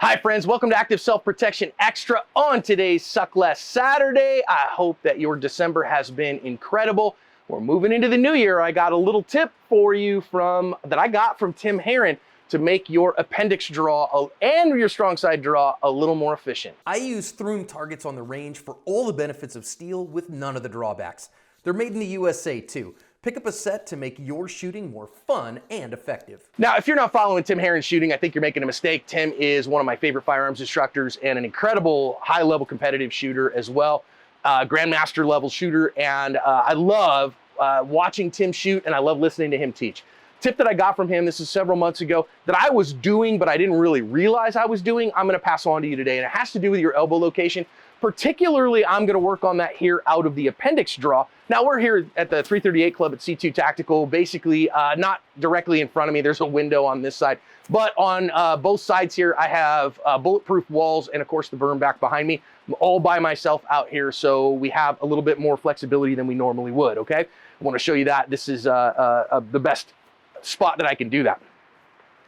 Hi friends, welcome to Active Self-Protection Extra on today's Suck Less Saturday. I hope that your December has been incredible. We're moving into the new year. I got a little tip for you that I got from Tim Herron to make your appendix draw and your strong side draw a little more efficient. I use Throom targets on the range for all the benefits of steel with none of the drawbacks. They're made in the USA too. Pick up a set to make your shooting more fun and effective. Now, if you're not following Tim Herron's shooting, I think you're making a mistake. Tim is one of my favorite firearms instructors and an incredible high-level competitive shooter as well, grandmaster level shooter, and I love watching Tim shoot, and I love listening to him teach. Tip that I got from him, this is several months ago, that I was doing, but I didn't really realize I was doing, I'm gonna pass on to you today, and it has to do with your elbow location. Particularly, I'm gonna work on that here out of the appendix draw. Now we're here at the 338 Club at C2 Tactical, basically not directly in front of me, there's a window on this side, but on both sides here, I have bulletproof walls and of course the berm back behind me. I'm all by myself out here, so we have a little bit more flexibility than we normally would, okay? I wanna show you that. This is the best spot that I can do that.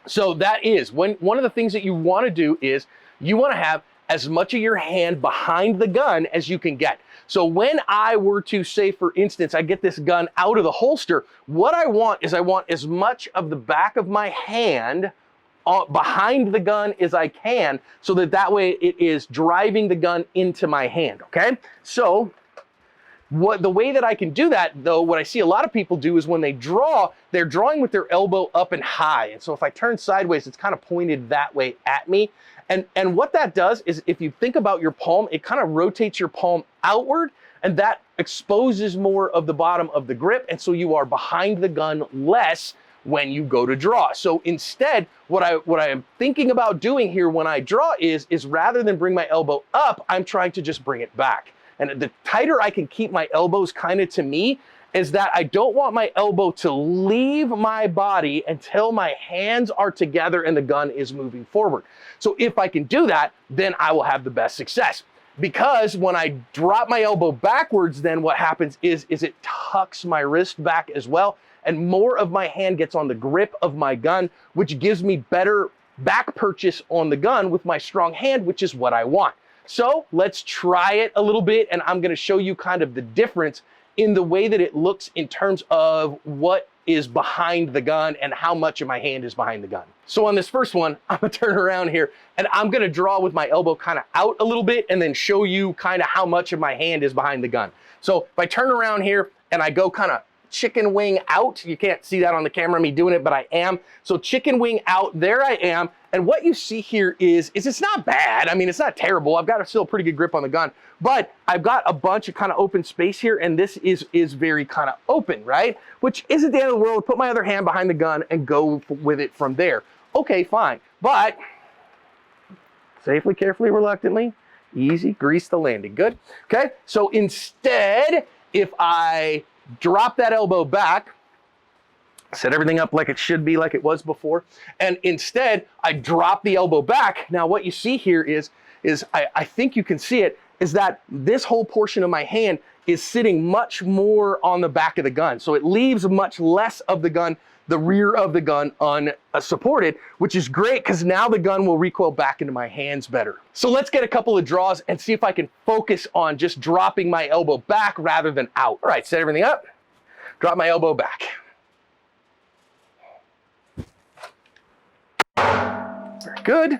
So that is, one of the things that you wanna do is, you wanna have as much of your hand behind the gun as you can get. So when I were to say, for instance, I get this gun out of the holster, what I want is I want as much of the back of my hand behind the gun as I can, so that way it is driving the gun into my hand, okay? So the way that I can do that, though, what I see a lot of people do is when they draw, they're drawing with their elbow up and high. And so if I turn sideways, it's kind of pointed that way at me. And what that does is, if you think about your palm, it kind of rotates your palm outward, and that exposes more of the bottom of the grip, and so you are behind the gun less when you go to draw. So instead, what I am thinking about doing here when I draw is rather than bring my elbow up, I'm trying to just bring it back. And the tighter I can keep my elbows kind of to me, is that I don't want my elbow to leave my body until my hands are together and the gun is moving forward. So if I can do that, then I will have the best success. Because when I drop my elbow backwards, then what happens is it tucks my wrist back as well, and more of my hand gets on the grip of my gun, which gives me better back purchase on the gun with my strong hand, which is what I want. So let's try it a little bit, and I'm gonna show you kind of the difference in the way that it looks in terms of what is behind the gun and how much of my hand is behind the gun. So on this first one, I'm gonna turn around here and I'm gonna draw with my elbow kind of out a little bit and then show you kind of how much of my hand is behind the gun. So if I turn around here and I go kind of chicken wing out, you can't see that on the camera, me doing it, but I am. So chicken wing out, there I am. And what you see here is it's not bad. I mean, it's not terrible. I've got still a pretty good grip on the gun, but I've got a bunch of kind of open space here, and this is very kind of open, right? Which isn't the end of the world. Put my other hand behind the gun and go with it from there. Okay, fine. But safely, carefully, reluctantly, easy, grease the landing. Good. Okay. So instead, if I drop that elbow back, set everything up like it should be, like it was before, and instead I drop the elbow back. Now what you see here is I think you can see it, is that this whole portion of my hand is sitting much more on the back of the gun. So it leaves much less of the gun, the rear of the gun, unsupported, which is great because now the gun will recoil back into my hands better. So let's get a couple of draws and see if I can focus on just dropping my elbow back rather than out. All right, set everything up, drop my elbow back. Very good.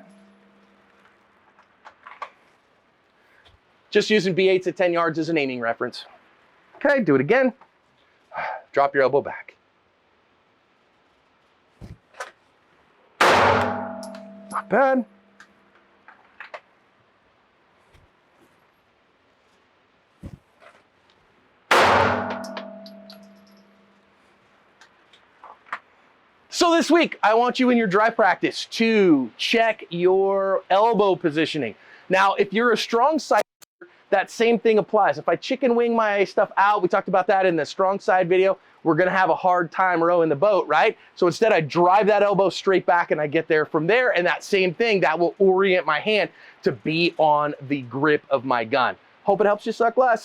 Just using B8s at 10 yards as an aiming reference. Okay, do it again. Drop your elbow back. Not bad. So this week, I want you in your dry practice to check your elbow positioning. Now, if you're a strong side, that same thing applies. If I chicken wing my stuff out, we talked about that in the strong side video, we're gonna have a hard time rowing the boat, right? So instead I drive that elbow straight back and I get there from there, and that same thing, that will orient my hand to be on the grip of my gun. Hope it helps you suck less.